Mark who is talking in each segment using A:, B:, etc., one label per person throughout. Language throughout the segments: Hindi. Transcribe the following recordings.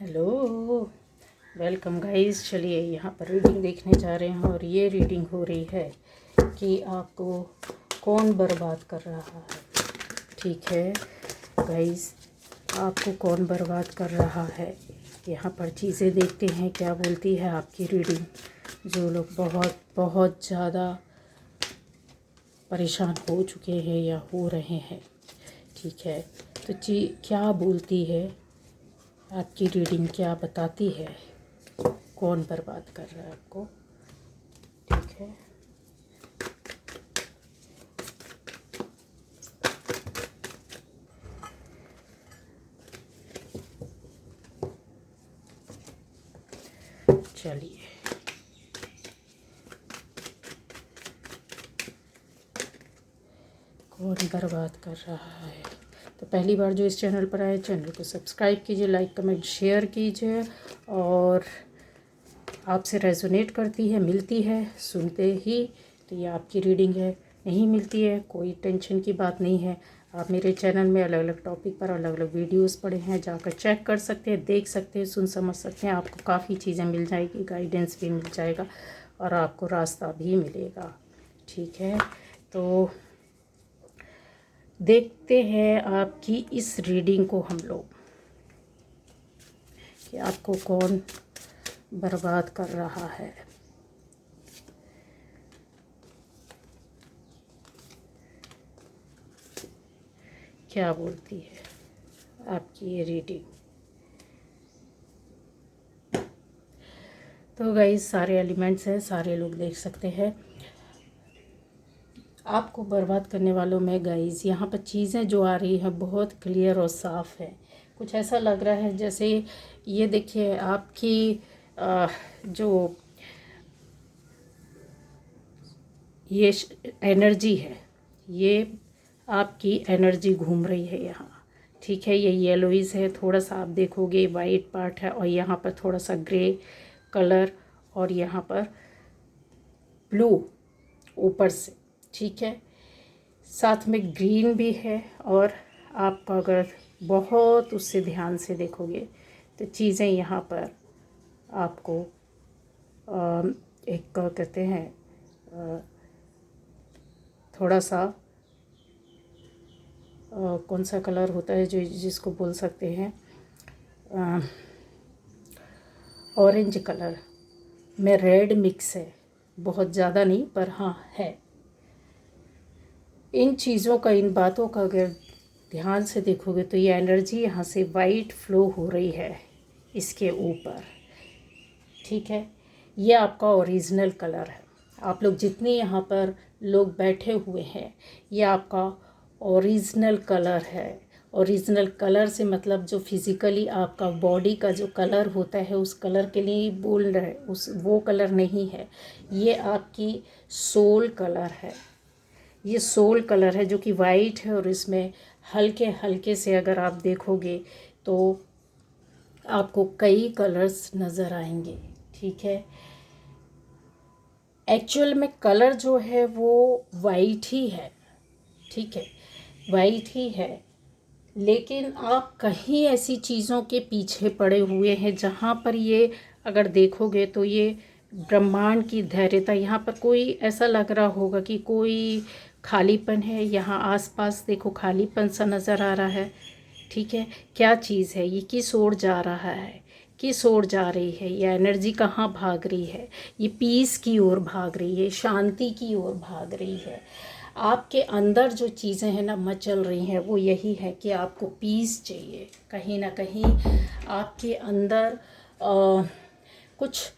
A: Hello, welcome guys. चलिए यहाँ पर रीडिंग देखने जा रहे हैं और ये रीडिंग हो रही है कि आपको कौन बर्बाद कर रहा है। ठीक है गाइस, आपको कौन बर्बाद कर रहा है। यहाँ पर चीज़ें देखते हैं क्या बोलती है आपकी रीडिंग। जो लोग बहुत बहुत ज़्यादा परेशान हो चुके हैं या हो रहे हैं, ठीक है, तो क्या बोलती है आपकी रीडिंग, क्या बताती है, कौन बर्बाद कर रहा है आपको। ठीक है, चलिए कौन बर्बाद कर रहा है। तो पहली बार जो इस चैनल पर आए, चैनल को सब्सक्राइब कीजिए, लाइक कमेंट शेयर कीजिए। और आपसे रेजोनेट करती है, मिलती है सुनते ही, तो ये आपकी रीडिंग है। नहीं मिलती है, कोई टेंशन की बात नहीं है। आप मेरे चैनल में अलग अलग टॉपिक पर अलग अलग वीडियोस पड़े हैं, जाकर चेक कर सकते हैं, देख सकते हैं, सुन समझ सकते हैं। आपको काफ़ी चीज़ें मिल जाएगी, गाइडेंस भी मिल जाएगा और आपको रास्ता भी मिलेगा। ठीक है, तो देखते हैं आपकी इस रीडिंग को हम लोग कि आपको कौन बर्बाद कर रहा है। क्या बोलती है आपकी ये रीडिंग। तो गाइस, सारे एलिमेंट्स हैं, सारे लोग देख सकते हैं। आपको बर्बाद करने वालों में गाइस यहाँ पर चीज़ें जो आ रही हैं बहुत क्लियर और साफ़ है। कुछ ऐसा लग रहा है जैसे ये देखिए आपकी जो ये एनर्जी है, ये आपकी एनर्जी घूम रही है यहाँ। ठीक है, ये येलोइज है, थोड़ा सा आप देखोगे वाइट पार्ट है और यहाँ पर थोड़ा सा ग्रे कलर और यहाँ पर ब्लू ऊपर से। ठीक है, साथ में ग्रीन भी है। और आप अगर बहुत उससे ध्यान से देखोगे तो चीज़ें यहाँ पर आपको एक कहते हैं थोड़ा सा कौन सा कलर होता है जो जिसको बोल सकते हैं ऑरेंज कलर में रेड मिक्स है, बहुत ज़्यादा नहीं पर हाँ है। इन चीज़ों का, इन बातों का अगर ध्यान से देखोगे तो ये एनर्जी यहाँ से वाइट फ्लो हो रही है इसके ऊपर। ठीक है, ये आपका ओरिजिनल कलर है। आप लोग जितने यहाँ पर लोग बैठे हुए हैं, ये आपका ओरिजिनल कलर है। ओरिजिनल कलर से मतलब जो फिज़िकली आपका बॉडी का जो कलर होता है उस कलर के लिए बोल रहे, उस वो कलर नहीं है। ये आपकी सोल कलर है। ये सोल कलर है जो कि वाइट है और इसमें हल्के हल्के से अगर आप देखोगे तो आपको कई कलर्स नज़र आएंगे। ठीक है, एक्चुअल में कलर जो है वो वाइट ही है। ठीक है, वाइट ही है, लेकिन आप कहीं ऐसी चीज़ों के पीछे पड़े हुए हैं जहाँ पर ये अगर देखोगे तो ये ब्रह्मांड की धैर्यता, यहाँ पर कोई ऐसा लग रहा होगा कि कोई खालीपन है। यहाँ आसपास देखो खालीपन सा नज़र आ रहा है। ठीक है, क्या चीज़ है ये, किस ओर जा रहा है, किस ओर जा रही है, ये एनर्जी कहाँ भाग रही है। ये पीस की ओर भाग रही है, शांति की ओर भाग रही है। आपके अंदर जो चीज़ें हैं ना मचल रही हैं वो यही है कि आपको पीस चाहिए। कहीं ना कहीं आपके अंदर कुछ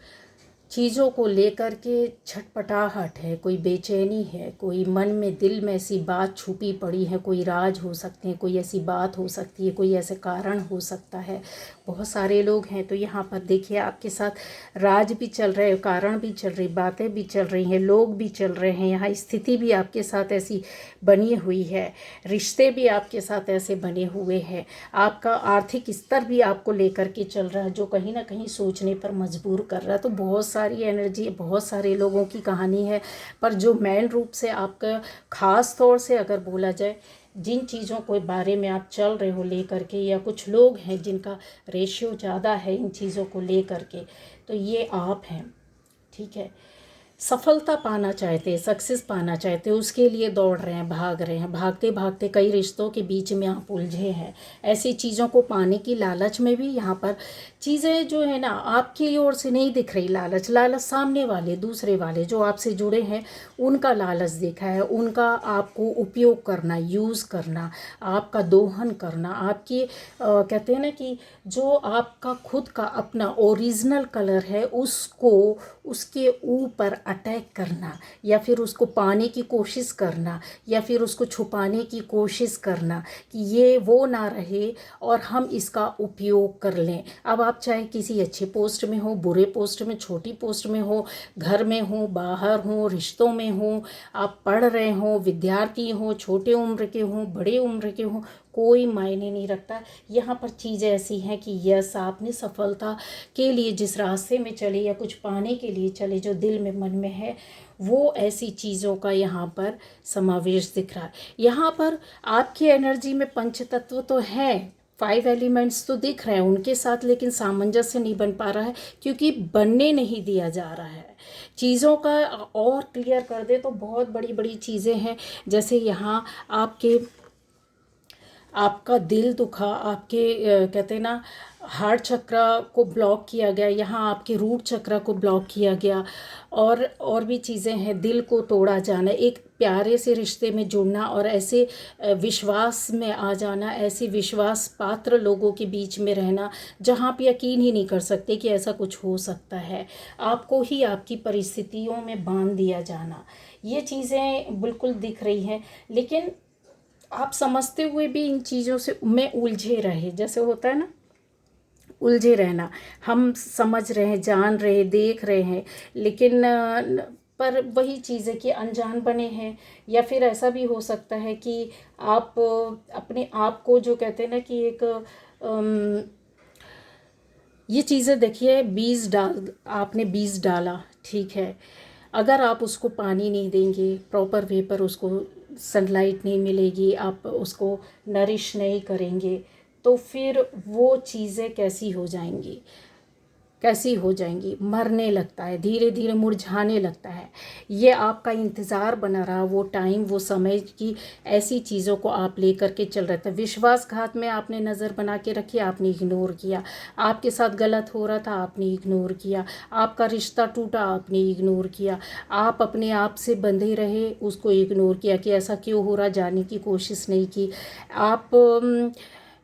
A: चीज़ों को लेकर के छटपटाहट है, कोई बेचैनी है, कोई मन में दिल में ऐसी बात छुपी पड़ी है। कोई राज हो सकते हैं, कोई ऐसी बात हो सकती है, कोई ऐसे कारण हो सकता है। बहुत सारे लोग हैं तो यहाँ पर देखिए आपके साथ राज भी चल रहे हैं, कारण भी चल रही, बातें भी चल रही हैं, लोग भी चल रहे हैं। यहाँ स्थिति भी आपके साथ ऐसी बनी हुई है, रिश्ते भी आपके साथ ऐसे बने हुए हैं। आपका आर्थिक स्तर भी आपको लेकर के चल रहा है जो कहीं ना कहीं सोचने पर मजबूर कर रहा है। तो बहुत सारी एनर्जी, बहुत सारे लोगों की कहानी है, पर जो मेन रूप से आपका ख़ास तौर से अगर बोला जाए जिन चीज़ों के बारे में आप चल रहे हो ले करके, या कुछ लोग हैं जिनका रेशियो ज़्यादा है इन चीज़ों को ले करके, तो ये आप हैं। ठीक है, सफलता पाना चाहते हैं, सक्सेस पाना चाहते हैं, उसके लिए दौड़ रहे हैं, भाग रहे हैं, भागते भागते कई रिश्तों के बीच में आप उलझे हैं। ऐसी चीज़ों को पाने की लालच में भी यहाँ पर चीज़ें जो है ना आपकी ओर से नहीं दिख रही। लालच लालच सामने वाले, दूसरे वाले जो आपसे जुड़े हैं उनका लालच देखा है, उनका आपको उपयोग करना, यूज़ करना, आपका दोहन करना, आपकी कहते हैं ना कि जो आपका खुद का अपना ओरिजिनल कलर है उसको उसके ऊपर अटैक करना, या फिर उसको पाने की कोशिश करना, या फिर उसको छुपाने की कोशिश करना कि ये वो ना रहे और हम इसका उपयोग कर लें। अब आप चाहे किसी अच्छे पोस्ट में हो, बुरे पोस्ट में, छोटी पोस्ट में हो, घर में हो, बाहर हो, रिश्तों में हो, आप पढ़ रहे हो, विद्यार्थी हो, छोटे उम्र के हो, बड़े उम्र के हो, कोई मायने नहीं रखता। यहाँ पर चीज़ ऐसी है कि यस, आपने सफलता के लिए जिस रास्ते में चले या कुछ पाने के लिए चले जो दिल में मन में है, वो ऐसी चीज़ों का यहाँ पर समावेश दिख रहा है। यहाँ पर आपकी एनर्जी में पंच तत्व तो है, 5 एलिमेंट्स तो दिख रहे हैं उनके साथ, लेकिन सामंजस्य नहीं बन पा रहा है क्योंकि बनने नहीं दिया जा रहा है। चीज़ों का और क्लियर कर दे तो बहुत बड़ी बड़ी चीज़ें हैं, जैसे यहाँ आपका दिल दुखा, आपके कहते हैं ना हार्ट चक्र को ब्लॉक किया गया, यहाँ आपके रूट चक्र को ब्लॉक किया गया, और भी चीज़ें हैं। दिल को तोड़ा जाना, एक प्यारे से रिश्ते में जुड़ना और ऐसे विश्वास में आ जाना, ऐसे विश्वास पात्र लोगों के बीच में रहना जहाँ आप यकीन ही नहीं कर सकते कि ऐसा कुछ हो सकता है, आपको ही आपकी परिस्थितियों में बांध दिया जाना, ये चीज़ें बिल्कुल दिख रही हैं। लेकिन आप समझते हुए भी इन चीज़ों से में उलझे रहे, जैसे होता है ना उलझे रहना। हम समझ रहे हैं, जान रहे हैं, देख रहे हैं, लेकिन पर वही चीज़ है कि अनजान बने हैं। या फिर ऐसा भी हो सकता है कि आप अपने आप को जो कहते हैं ना कि एक ये चीज़ें देखिए, आपने बीज डाला, ठीक है, अगर आप उसको पानी नहीं देंगे प्रॉपर वे पर, उसको सनलाइट नहीं मिलेगी, आप उसको नरिश नहीं करेंगे, तो फिर वो चीज़ें कैसी हो जाएंगी, मरने लगता है, धीरे धीरे मुरझाने लगता है। ये आपका इंतज़ार बना रहा वो टाइम, वो समय की ऐसी चीज़ों को आप लेकर के चल रहे थे। विश्वासघात में आपने नज़र बना के रखी, आपने इग्नोर किया, आपके साथ गलत हो रहा था, आपने इग्नोर किया, आपका रिश्ता टूटा, आपने इग्नोर किया, आप अपने आप से बंधे रहे, उसको इग्नोर किया कि ऐसा क्यों हो रहा, जानने की कोशिश नहीं की। आप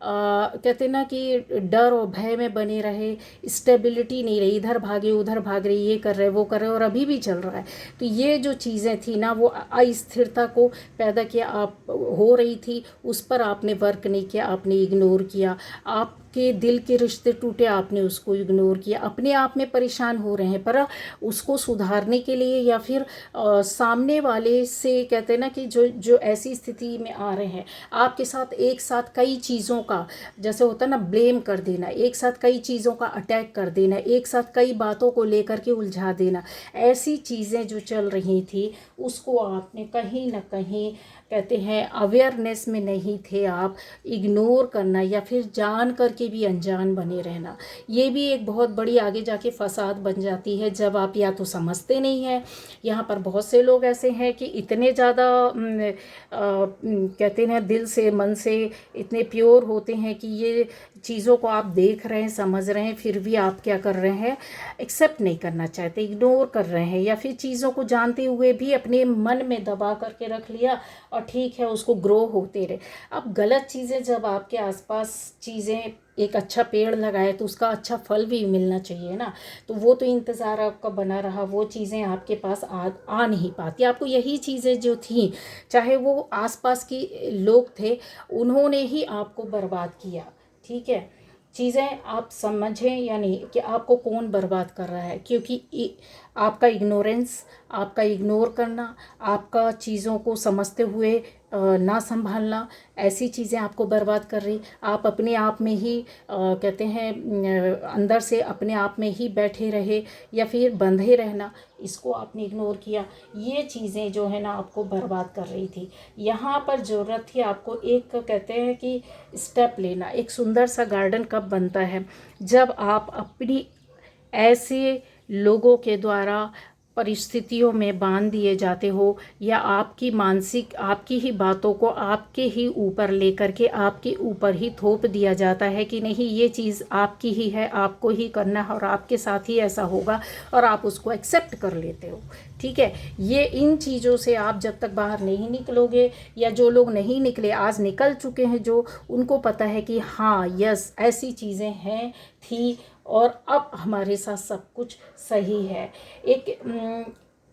A: कहते ना कि डर और भय में बने रहे, स्टेबिलिटी नहीं रही, इधर भागे उधर भाग रहे, ये कर रहे वो कर रहे, और अभी भी चल रहा है। तो ये जो चीज़ें थी ना वो अस्थिरता को पैदा किया, आप हो रही थी, उस पर आपने वर्क नहीं किया, आपने इग्नोर किया। आपके दिल के रिश्ते टूटे, आपने उसको इग्नोर किया, अपने आप में परेशान हो रहे हैं, पर उसको सुधारने के लिए या फिर सामने वाले से कहते ना कि जो जो ऐसी स्थिति में आ रहे हैं, आपके साथ एक साथ कई चीज़ों का, जैसे होता है ना ब्लेम कर देना, एक साथ कई चीज़ों का अटैक कर देना, एक साथ कई बातों को लेकर के उलझा देना, ऐसी चीज़ें जो चल रही थी उसको आपने कहीं ना कहीं कहते हैं अवेयरनेस में नहीं थे, आप इग्नोर करना या फिर जान करके भी अनजान बने रहना, ये भी एक बहुत बड़ी आगे जाके फसाद बन जाती है जब आप या तो समझते नहीं हैं। यहाँ पर बहुत से लोग ऐसे हैं कि इतने ज़्यादा कहते हैं दिल से मन से इतने प्योर होते हैं कि ये चीज़ों को आप देख रहे हैं, समझ रहे हैं, फिर भी आप क्या कर रहे हैं, एक्सेप्ट नहीं करना चाहते, इग्नोर कर रहे हैं, या फिर चीज़ों को जानते हुए भी अपने मन में दबा करके रख लिया और ठीक है उसको ग्रो होते रहे। अब गलत चीज़ें जब आपके आसपास चीज़ें, एक अच्छा पेड़ लगाए तो उसका अच्छा फल भी मिलना चाहिए ना, तो वो तो इंतज़ार आपका बना रहा, वो चीज़ें आपके पास आ नहीं पाती। आपको यही चीज़ें जो थी, चाहे वो आसपास की लोग थे, उन्होंने ही आपको बर्बाद किया। ठीक है, चीज़ें आप समझें या नहीं कि आपको कौन बर्बाद कर रहा है, क्योंकि आपका इग्नोरेंस, आपका इग्नोर करना, आपका चीज़ों को समझते हुए ना संभालना, ऐसी चीज़ें आपको बर्बाद कर रही। आप अपने आप में ही कहते हैं अंदर से अपने आप में ही बैठे रहे या फिर बंधे रहना, इसको आपने इग्नोर किया। ये चीज़ें जो है ना आपको बर्बाद कर रही थी। यहाँ पर ज़रूरत थी आपको एक, कहते हैं कि स्टेप लेना। एक सुंदर सा गार्डन कब बनता है, जब आप अपनी ऐसे लोगों के द्वारा परिस्थितियों में बांध दिए जाते हो, या आपकी मानसिक, आपकी ही बातों को आपके ही ऊपर लेकर के आपके ऊपर ही थोप दिया जाता है कि नहीं ये चीज़ आपकी ही है, आपको ही करना है और आपके साथ ही ऐसा होगा, और आप उसको एक्सेप्ट कर लेते हो। ठीक है, ये इन चीज़ों से आप जब तक बाहर नहीं निकलोगे, या जो लोग नहीं निकले आज निकल चुके हैं, जो उनको पता है कि हाँ यस ऐसी चीज़ें हैं थी और अब हमारे साथ सब कुछ सही है। एक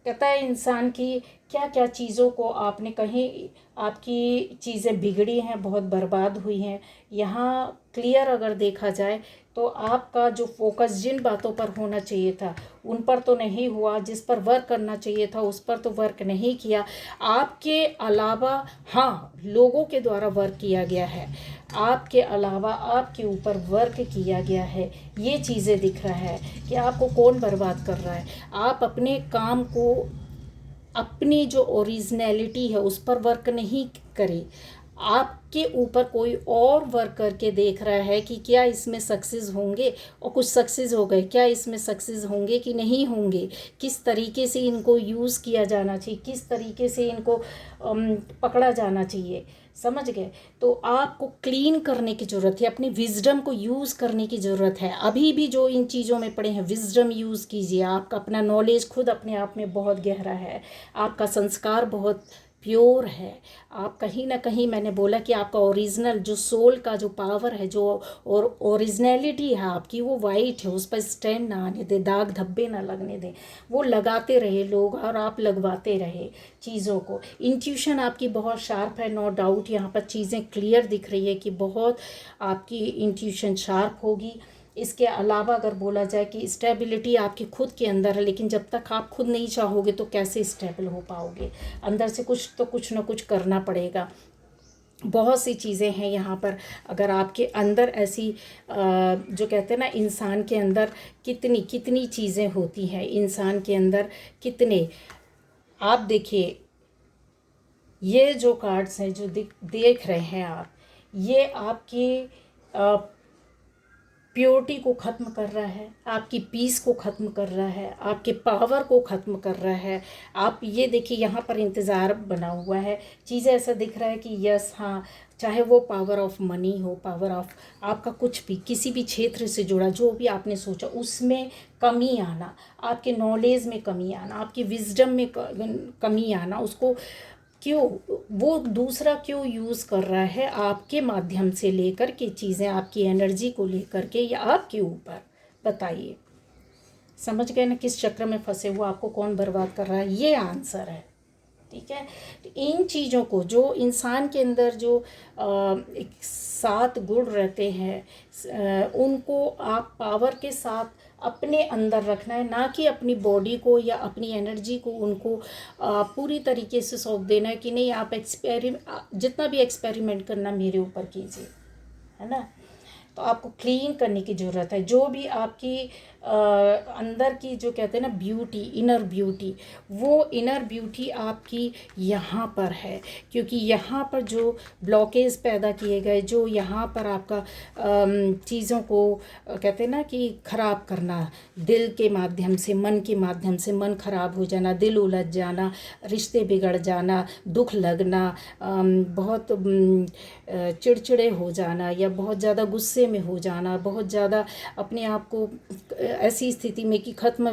A: कहता है इंसान की क्या क्या चीज़ों को आपने कहीं, आपकी चीज़ें बिगड़ी हैं, बहुत बर्बाद हुई हैं। यहाँ क्लियर अगर देखा जाए तो आपका जो फोकस जिन बातों पर होना चाहिए था उन पर तो नहीं हुआ, जिस पर वर्क करना चाहिए था उस पर तो वर्क नहीं किया। आपके अलावा हाँ लोगों के द्वारा वर्क किया गया है, आपके अलावा आपके ऊपर वर्क किया गया है। ये चीज़ें दिख रहा है कि आपको कौन बर्बाद कर रहा है। आप अपने काम को, अपनी जो ओरिजिनलिटी है उस पर वर्क नहीं करे, आपके ऊपर कोई और वर्क करके देख रहा है कि क्या इसमें सक्सेस होंगे, और कुछ सक्सेस हो गए, क्या इसमें सक्सेस होंगे कि नहीं होंगे, किस तरीके से इनको यूज़ किया जाना चाहिए, किस तरीके से इनको पकड़ा जाना चाहिए। समझ गए? तो आपको क्लीन करने की ज़रूरत है, अपनी विजडम को यूज़ करने की ज़रूरत है। अभी भी जो इन चीज़ों में पड़े हैं विजडम यूज़ कीजिए। आपका अपना नॉलेज खुद अपने आप में बहुत गहरा है, आपका संस्कार बहुत प्योर है। आप कहीं ना कहीं, मैंने बोला कि आपका ओरिजिनल जो सोल का जो पावर है, जो और ओरिजिनलिटी है आपकी, वो वाइट है। उस पर स्टैंड ना आने दे, दाग धब्बे ना लगने दें। वो लगाते रहे लोग और आप लगवाते रहे चीज़ों को। इंट्यूशन आपकी बहुत शार्प है, नो डाउट। यहाँ पर चीज़ें क्लियर दिख रही है कि बहुत आपकी इंट्यूशन शार्प होगी। इसके अलावा अगर बोला जाए कि स्टेबिलिटी आपकी खुद के अंदर है, लेकिन जब तक आप खुद नहीं चाहोगे तो कैसे स्टेबल हो पाओगे। अंदर से कुछ ना कुछ करना पड़ेगा। बहुत सी चीज़ें हैं यहाँ पर। अगर आपके अंदर ऐसी जो कहते हैं ना, इंसान के अंदर कितनी कितनी चीज़ें होती हैं, इंसान के अंदर कितने, आप देखिए ये जो कार्ड्स हैं जो देख रहे हैं आप, ये आपकी प्योरिटी को ख़त्म कर रहा है, आपकी पीस को ख़त्म कर रहा है, आपके पावर को ख़त्म कर रहा है। आप ये देखिए यहाँ पर इंतज़ार बना हुआ है, चीज़ें ऐसा दिख रहा है कि यस हाँ, चाहे वो पावर ऑफ मनी हो, पावर ऑफ आपका कुछ भी, किसी भी क्षेत्र से जुड़ा जो भी आपने सोचा उसमें कमी आना, आपके नॉलेज में कमी आना, आपकी विजडम में कमी आना, उसको क्यों, वो दूसरा क्यों यूज़ कर रहा है आपके माध्यम से लेकर के चीज़ें, आपकी एनर्जी को लेकर के, या आपके ऊपर, बताइए। समझ गए ना किस चक्र में फंसे हुआ, आपको कौन बर्बाद कर रहा है, ये आंसर है। ठीक है, तो इन चीज़ों को, जो इंसान के अंदर जो एक 7 गुण रहते हैं, उनको आप पावर के साथ अपने अंदर रखना है, ना कि अपनी बॉडी को या अपनी एनर्जी को उनको पूरी तरीके से सौंप देना है कि नहीं आप जितना भी एक्सपेरिमेंट करना मेरे ऊपर कीजिए, है ना। तो आपको क्लीन करने की ज़रूरत है। जो भी आपकी अंदर की जो कहते हैं ना ब्यूटी, इनर ब्यूटी, वो इनर ब्यूटी आपकी यहाँ पर है, क्योंकि यहाँ पर जो ब्लॉकेज पैदा किए गए, जो यहाँ पर आपका चीज़ों को कहते हैं ना कि ख़राब करना, दिल के माध्यम से, मन के माध्यम से, मन ख़राब हो जाना, दिल उलझ जाना, रिश्ते बिगड़ जाना, दुख लगना, बहुत चिड़चिड़े हो जाना, या बहुत ज़्यादा गुस्से में हो जाना, बहुत ज़्यादा अपने आप को ऐसी स्थिति में कि ख़त्म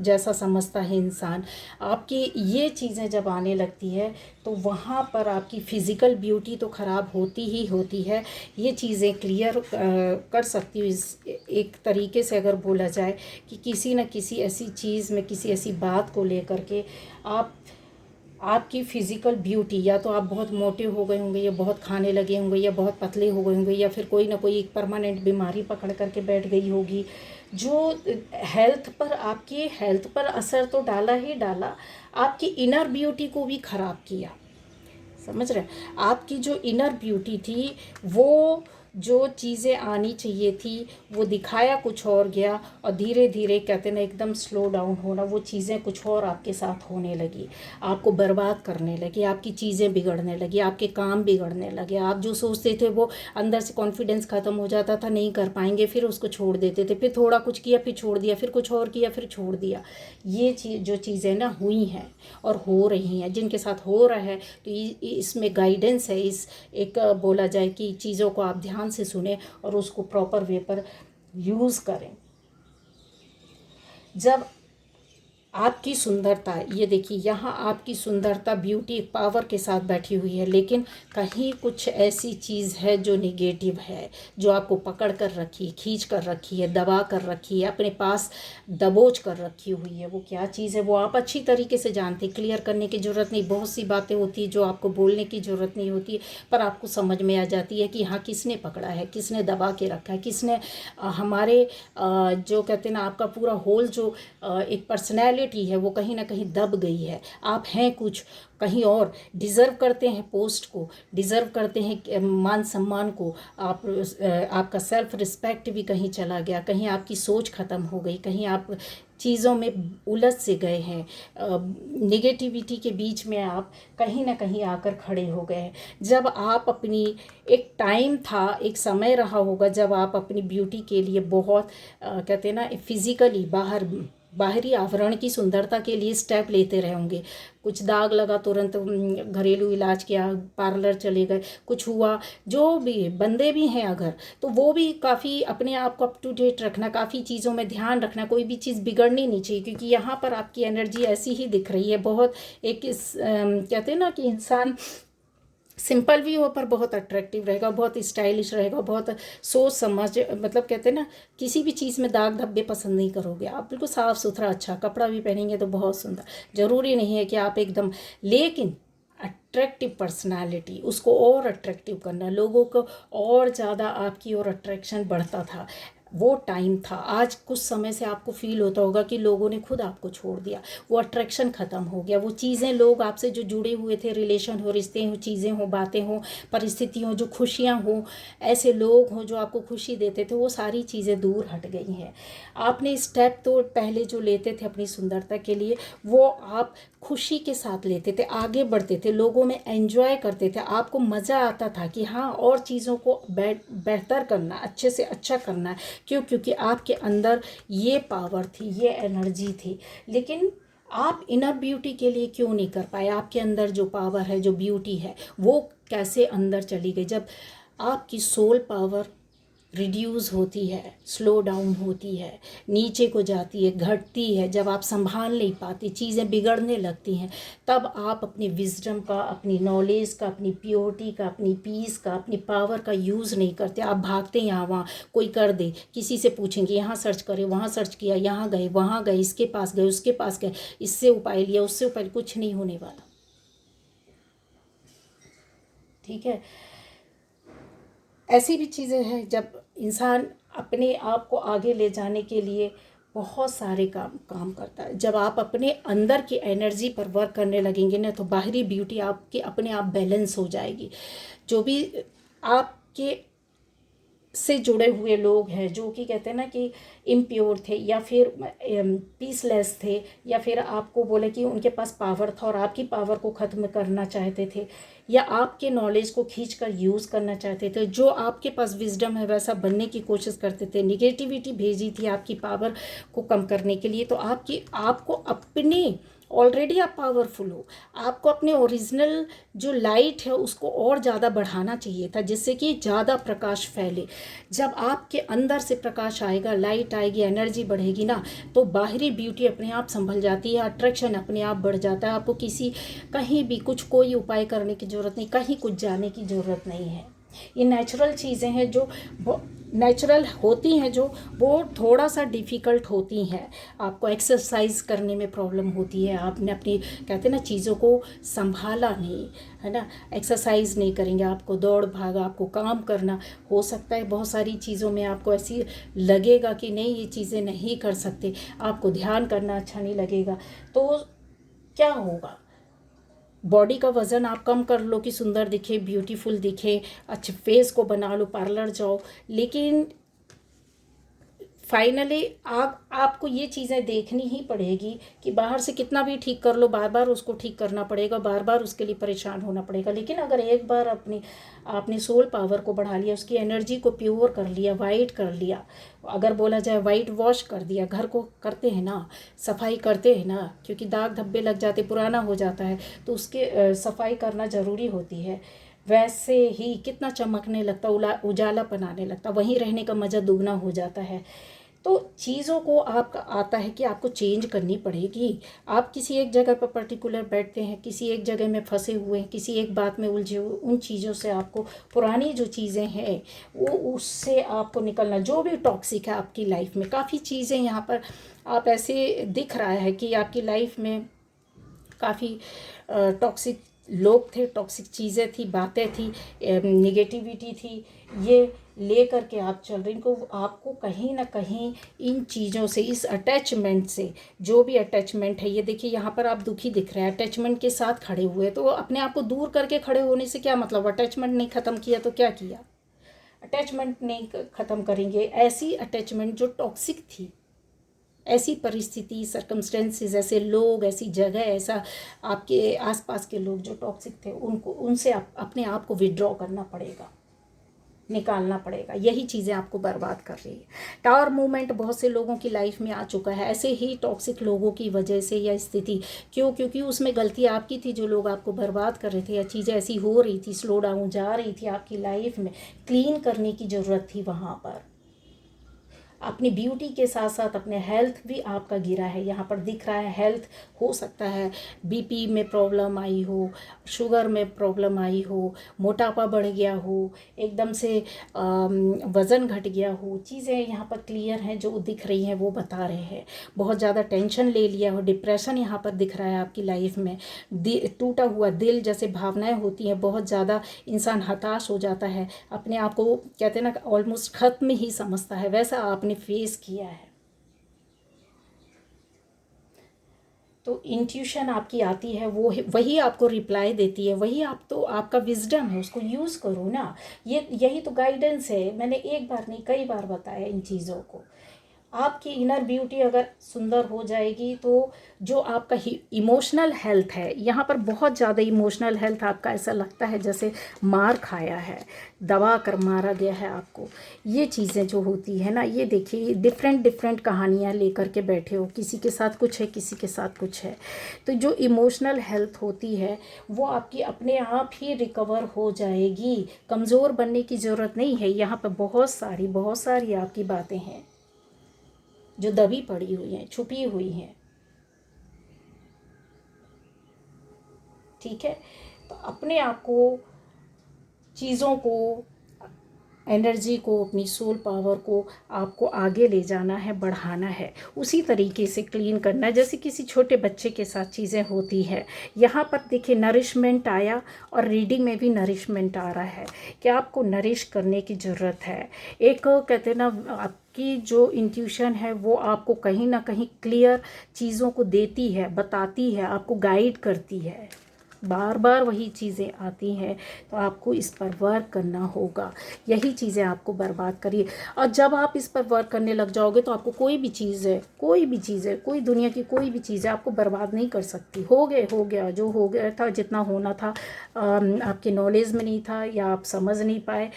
A: जैसा समझता है इंसान। आपकी ये चीज़ें जब आने लगती है तो वहाँ पर आपकी फ़िज़िकल ब्यूटी तो ख़राब होती ही होती है। ये चीज़ें क्लियर कर सकती हूँ इस एक तरीके से अगर बोला जाए कि किसी न किसी ऐसी चीज़ में, किसी ऐसी बात को लेकर के आपकी फ़िज़िकल ब्यूटी, या तो आप बहुत मोटे हो गए होंगे, या बहुत खाने लगे होंगे, या बहुत पतले हो गए होंगे, या फिर कोई ना कोई एक परमानेंट बीमारी पकड़ करके बैठ गई होगी, जो हेल्थ पर, आपकी हेल्थ पर असर तो डाला ही डाला, आपकी इनर ब्यूटी को भी ख़राब किया। समझ रहे हैं? आपकी जो इनर ब्यूटी थी, वो जो चीज़ें आनी चाहिए थी वो दिखाया कुछ और गया, और धीरे धीरे कहते ना एकदम स्लो डाउन होना, वो चीज़ें कुछ और आपके साथ होने लगी, आपको बर्बाद करने लगी, आपकी चीज़ें बिगड़ने लगी, आपके काम बिगड़ने लगे। आप जो सोचते थे वो अंदर से कॉन्फिडेंस ख़त्म हो जाता था, नहीं कर पाएंगे, फिर उसको छोड़ देते थे, फिर थोड़ा कुछ किया फिर छोड़ दिया, फिर कुछ और किया फिर छोड़ दिया। ये चीज़ जो चीज़ें ना हुई हैं और हो रही हैं, जिनके साथ हो रहा है, तो इसमें गाइडेंस है, इस एक बोला जाए कि चीज़ों को आप ध्यान से सुने और उसको प्रॉपर वे पर यूज़ करें। जब आपकी सुंदरता, ये देखिए यहाँ आपकी सुंदरता ब्यूटी पावर के साथ बैठी हुई है, लेकिन कहीं कुछ ऐसी चीज़ है जो निगेटिव है, जो आपको पकड़ कर रखी, खींच कर रखी है, दबा कर रखी है, अपने पास दबोच कर रखी हुई है। वो क्या चीज़ है वो आप अच्छी तरीके से जानते, क्लियर करने की ज़रूरत नहीं। बहुत सी बातें होती है जो आपको बोलने की ज़रूरत नहीं होती, पर आपको समझ में आ जाती है कि हाँ किसने पकड़ा है, किसने दबा के रखा है, किसने हमारे जो कहते हैं ना आपका पूरा होल जो एक पर्सनैलिटी है वो कहीं ना कहीं दब गई है। आप हैं कुछ कहीं और, डिज़र्व करते हैं पोस्ट को, डिज़र्व करते हैं मान सम्मान को, आप आपका सेल्फ रिस्पेक्ट भी कहीं चला गया, कहीं आपकी सोच ख़त्म हो गई, कहीं आप चीज़ों में उलझ से गए हैं, निगेटिविटी के बीच में आप कहीं ना कहीं आकर खड़े हो गए हैं। जब आप अपनी, एक टाइम था, एक समय रहा होगा जब आप अपनी ब्यूटी के लिए बहुत कहते हैं ना फिज़िकली बाहरी आवरण की सुंदरता के लिए स्टेप लेते रहे होंगे। कुछ दाग लगा तुरंत घरेलू इलाज किया, पार्लर चले गए, कुछ हुआ, जो भी बंदे भी हैं अगर, तो वो भी काफ़ी अपने आप को अप टू डेट रखना, काफ़ी चीज़ों में ध्यान रखना, कोई भी चीज़ बिगड़नी नहीं चाहिए, क्योंकि यहाँ पर आपकी एनर्जी ऐसी ही दिख रही है। बहुत एक कहते हैं ना कि इंसान सिंपल भी हो पर बहुत अट्रैक्टिव रहेगा, बहुत स्टाइलिश रहेगा, बहुत सोच समझ, मतलब कहते हैं ना किसी भी चीज़ में दाग धब्बे पसंद नहीं करोगे आप, बिल्कुल साफ़ सुथरा अच्छा कपड़ा भी पहनेंगे तो बहुत सुंदर। ज़रूरी नहीं है कि आप एकदम, लेकिन अट्रैक्टिव पर्सनालिटी, उसको और अट्रैक्टिव करना, लोगों को और ज़्यादा आपकी ओर अट्रैक्शन बढ़ता था, वो टाइम था। आज कुछ समय से आपको फील होता होगा कि लोगों ने खुद आपको छोड़ दिया, वो अट्रैक्शन ख़त्म हो गया, वो चीज़ें, लोग आपसे जो जुड़े हुए थे, रिलेशन हो, रिश्ते हो, चीज़ें हो, बातें हो, परिस्थिति हो, जो खुशियाँ हो, ऐसे लोग हों जो आपको खुशी देते थे, वो सारी चीज़ें दूर हट गई हैं। आपने स्टेप तो पहले जो लेते थे अपनी सुंदरता के लिए, वो आप खुशी के साथ लेते थे, आगे बढ़ते थे, लोगों में एंजॉय करते थे, आपको मज़ा आता था कि हाँ और चीज़ों को बेहतर करना, अच्छे से अच्छा करना है। क्यों? क्योंकि आपके अंदर ये पावर थी, ये एनर्जी थी। लेकिन आप इनर ब्यूटी के लिए क्यों नहीं कर पाए? आपके अंदर जो पावर है, जो ब्यूटी है, वो कैसे अंदर चली गई? जब आपकी सोल पावर रिड्यूस होती है, स्लो डाउन होती है, नीचे को जाती है, घटती है, जब आप संभाल नहीं पाती, चीज़ें बिगड़ने लगती हैं, तब आप अपनी विजडम का, अपनी नॉलेज का, अपनी प्योरिटी का, अपनी पीस का, अपनी पावर का यूज़ नहीं करते। आप भागते यहाँ वहाँ, कोई कर दे, किसी से पूछेंगे, यहाँ सर्च करें, वहाँ सर्च किया, यहाँ गए, वहाँ गए, इसके पास गए, उसके पास गए, इससे उपाय लिया, उससे उपाय, कुछ नहीं होने वाला। ठीक है? ऐसी भी चीज़ें हैं जब इंसान अपने आप को आगे ले जाने के लिए बहुत सारे काम करता है। जब आप अपने अंदर की एनर्जी पर वर्क करने लगेंगे ना, तो बाहरी ब्यूटी आपकी अपने आप बैलेंस हो जाएगी। जो भी आपके से जुड़े हुए लोग हैं, जो कि कहते हैं ना कि इम्प्योर थे, या फिर पीसलेस थे, या फिर आपको बोले कि उनके पास पावर था और आपकी पावर को ख़त्म करना चाहते थे, या आपके नॉलेज को खींच कर यूज़ करना चाहते थे, जो आपके पास विजडम है वैसा बनने की कोशिश करते थे, निगेटिविटी भेजी थी आपकी पावर को कम करने के लिए, तो आपको अपने, ऑलरेडी आप पावरफुल हो, आपको अपने ओरिजिनल जो लाइट है उसको और ज़्यादा बढ़ाना चाहिए था, जिससे कि ज़्यादा प्रकाश फैले। जब आपके अंदर से प्रकाश आएगा, लाइट आएगी, एनर्जी बढ़ेगी ना, तो बाहरी ब्यूटी अपने आप संभल जाती है, अट्रैक्शन अपने आप बढ़ जाता है। आपको किसी, कहीं भी कुछ, कोई उपाय करने की ज़रूरत नहीं, कहीं कुछ जाने की ज़रूरत नहीं है। ये नेचुरल चीज़ें हैं, जो नेचुरल होती हैं, जो वो थोड़ा सा डिफ़िकल्ट होती हैं। आपको एक्सरसाइज करने में प्रॉब्लम होती है, आपने अपनी, कहते हैं ना, चीज़ों को संभाला नहीं है ना, एक्सरसाइज नहीं करेंगे, आपको दौड़ भाग, आपको काम करना, हो सकता है बहुत सारी चीज़ों में आपको ऐसी लगेगा कि नहीं ये चीज़ें नहीं कर सकते, आपको ध्यान करना अच्छा नहीं लगेगा, तो क्या होगा? बॉडी का वज़न आप कम कर लो कि सुंदर दिखे, ब्यूटीफुल दिखे, अच्छे फेस को बना लो, पार्लर जाओ, लेकिन फाइनली आपको ये चीज़ें देखनी ही पड़ेगी कि बाहर से कितना भी ठीक कर लो, बार बार उसको ठीक करना पड़ेगा, बार बार उसके लिए परेशान होना पड़ेगा। लेकिन अगर एक बार आपने सोल पावर को बढ़ा लिया, उसकी एनर्जी को प्योर कर लिया, वाइट कर लिया, अगर बोला जाए वाइट वॉश कर दिया, घर को करते हैं ना, सफाई करते हैं ना, क्योंकि दाग धब्बे लग जाते, पुराना हो जाता है, तो उसके सफाई करना ज़रूरी होती है। वैसे ही कितना चमकने लगता, उजालापन आने लगता, वहीं रहने का मज़ा दुगना हो जाता है। तो चीज़ों को आपका आता है कि आपको चेंज करनी पड़ेगी। आप किसी एक जगह पर पर्टिकुलर बैठते हैं, किसी एक जगह में फंसे हुए हैं, किसी एक बात में उलझे हुए, उन चीज़ों से आपको, पुरानी जो चीज़ें हैं वो, उससे आपको निकलना। जो भी टॉक्सिक है आपकी लाइफ में, काफ़ी चीज़ें यहाँ पर आप ऐसे दिख रहा है कि आपकी लाइफ में काफ़ी टॉक्सिक लोग थे, टॉक्सिक चीज़ें थी, बातें थी, निगेटिविटी थी, ये ले करके आप चल रही को, आपको कहीं ना कहीं इन चीज़ों से, इस अटैचमेंट से, जो भी अटैचमेंट है, ये देखिए यहाँ पर आप दुखी दिख रहे हैं, अटैचमेंट के साथ खड़े हुए, तो अपने आप को दूर करके खड़े होने से क्या मतलब? अटैचमेंट नहीं ख़त्म किया तो क्या किया? अटैचमेंट नहीं ख़त्म करेंगे, ऐसी अटैचमेंट जो टॉक्सिक थी, ऐसी परिस्थिति, सर्कमस्टेंसेस, ऐसे लोग, ऐसी जगह, ऐसा आपके आसपास के लोग जो टॉक्सिक थे, उनको, उनसे अपने आप को विड्रॉ करना पड़ेगा, निकालना पड़ेगा। यही चीज़ें आपको बर्बाद कर रही है। टावर मूवमेंट बहुत से लोगों की लाइफ में आ चुका है, ऐसे ही टॉक्सिक लोगों की वजह से या स्थिति। क्यों? क्योंकि उसमें गलती आपकी थी, जो लोग आपको बर्बाद कर रहे थे, या चीज़ें ऐसी हो रही थी, स्लो डाउन जा रही थी आपकी लाइफ में, क्लीन करने की ज़रूरत थी वहाँ पर। अपनी ब्यूटी के साथ साथ अपने हेल्थ भी आपका गिरा है, यहाँ पर दिख रहा है। हेल्थ हो सकता है बीपी में प्रॉब्लम आई हो, शुगर में प्रॉब्लम आई हो, मोटापा बढ़ गया हो, एकदम से वज़न घट गया हो, चीज़ें यहाँ पर क्लियर हैं, जो दिख रही हैं वो बता रहे हैं। बहुत ज़्यादा टेंशन ले लिया हो, डिप्रेशन यहाँ पर दिख रहा है आपकी लाइफ में, टूटा हुआ दिल जैसे भावनाएं होती हैं, बहुत ज़्यादा इंसान हताश हो जाता है, अपने आप को कहते हैं ना ऑलमोस्ट ख़त्म ही समझता है, वैसा आपने फेस किया है। तो इंट्यूशन आपकी आती है, वो वही आपको रिप्लाई देती है, वही आप, तो आपका विजडम है, उसको यूज़ करो ना। ये यही तो गाइडेंस है। मैंने एक बार नहीं, कई बार बताया इन चीज़ों को। आपकी इनर ब्यूटी अगर सुंदर हो जाएगी, तो जो आपका इमोशनल हेल्थ है, यहाँ पर बहुत ज़्यादा इमोशनल हेल्थ आपका ऐसा लगता है जैसे मार खाया है, दबा कर मारा गया है आपको। ये चीज़ें जो होती है ना, ये देखिए डिफरेंट डिफरेंट कहानियाँ लेकर के बैठे हो, किसी के साथ कुछ है, किसी के साथ कुछ है। तो जो इमोशनल हेल्थ होती है वो आपकी अपने आप ही रिकवर हो जाएगी, कमज़ोर बनने की ज़रूरत नहीं है। यहाँ पर बहुत सारी आपकी बातें हैं जो दबी पड़ी हुई हैं, छुपी हुई हैं। ठीक है? तो अपने आप को, चीज़ों को, एनर्जी को, अपनी सोल पावर को आपको आगे ले जाना है, बढ़ाना है, उसी तरीके से क्लीन करना है जैसे किसी छोटे बच्चे के साथ चीज़ें होती हैं। यहाँ पर देखिए नरिशमेंट आया, और रीडिंग में भी नरिशमेंट आ रहा है कि आपको नरिश करने की ज़रूरत है। एक कहते हैं ना, आपकी जो इंट्यूशन है वो आपको कहीं ना कहीं क्लियर चीज़ों को देती है, बताती है, आपको गाइड करती है। बार बार वही चीज़ें आती हैं, तो आपको इस पर वर्क करना होगा। यही चीज़ें आपको बर्बाद करिए, और जब आप इस पर वर्क करने लग जाओगे तो आपको कोई भी चीज़ है, कोई दुनिया की कोई भी चीज़ है आपको बर्बाद नहीं कर सकती। हो गया जो हो गया था, जितना होना था आपके नॉलेज में नहीं था, या आप समझ नहीं पाए।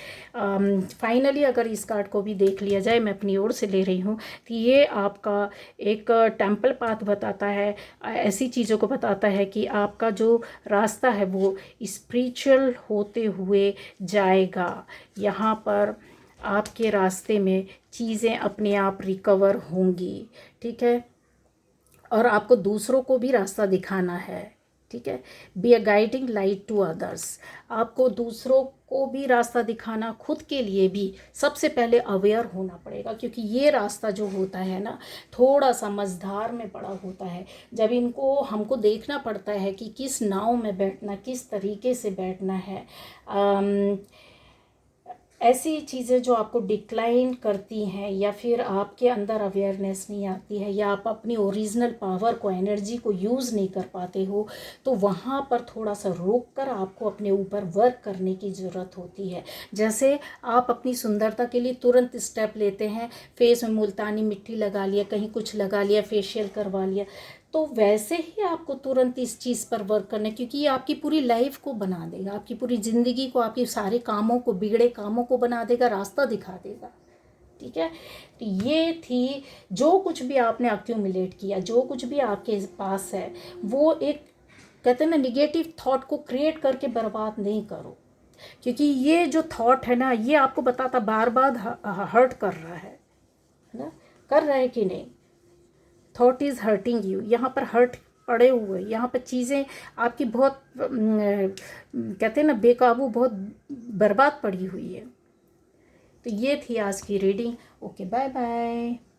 A: फाइनली अगर इस कार्ड को भी देख लिया जाए, मैं अपनी ओर से ले रही हूँ, कि ये आपका एक टेम्पल पाथ बताता है, ऐसी चीज़ों को बताता है कि आपका जो रास्ता है वो स्पिरिचुअल होते हुए जाएगा। यहाँ पर आपके रास्ते में चीज़ें अपने आप रिकवर होंगी। ठीक है? और आपको दूसरों को भी रास्ता दिखाना है। ठीक है? Be a guiding light to others. आपको दूसरों को भी रास्ता दिखाना, खुद के लिए भी सबसे पहले अवेयर होना पड़ेगा, क्योंकि ये रास्ता जो होता है ना, थोड़ा सा मझधार में पड़ा होता है। जब इनको हमको देखना पड़ता है कि किस नाव में बैठना, किस तरीके से बैठना है, ऐसी चीज़ें जो आपको डिक्लाइन करती हैं या फिर आपके अंदर अवेयरनेस नहीं आती है या आप अपनी ओरिजिनल पावर को, एनर्जी को यूज़ नहीं कर पाते हो, तो वहाँ पर थोड़ा सा रोक कर आपको अपने ऊपर वर्क करने की ज़रूरत होती है। जैसे आप अपनी सुंदरता के लिए तुरंत स्टेप लेते हैं, फेस में मुल्तानी मिट्टी लगा लिया, कहीं कुछ लगा लिया, फेशियल करवा लिया, तो वैसे ही आपको तुरंत इस चीज़ पर वर्क करना है, क्योंकि ये आपकी पूरी लाइफ को बना देगा, आपकी पूरी ज़िंदगी को, आपके सारे कामों को, बिगड़े कामों को बना देगा, रास्ता दिखा देगा। ठीक है, तो ये थी, जो कुछ भी आपने अक्यूमुलेट किया, जो कुछ भी आपके पास है, वो एक, कहते हैं ना, निगेटिव थॉट को क्रिएट करके बर्बाद नहीं करो, क्योंकि ये जो थॉट है ना, ये आपको बताता बार बार हर्ट कर रहा है ना, कर रहा है कि नहीं। थॉट इज़ हर्टिंग यू, यहाँ पर हर्ट पड़े हुए, यहाँ पर चीज़ें आपकी बहुत कहते हैं ना बेकाबू, बहुत बर्बाद पड़ी हुई है। तो ये थी आज की रीडिंग। Okay, bye bye.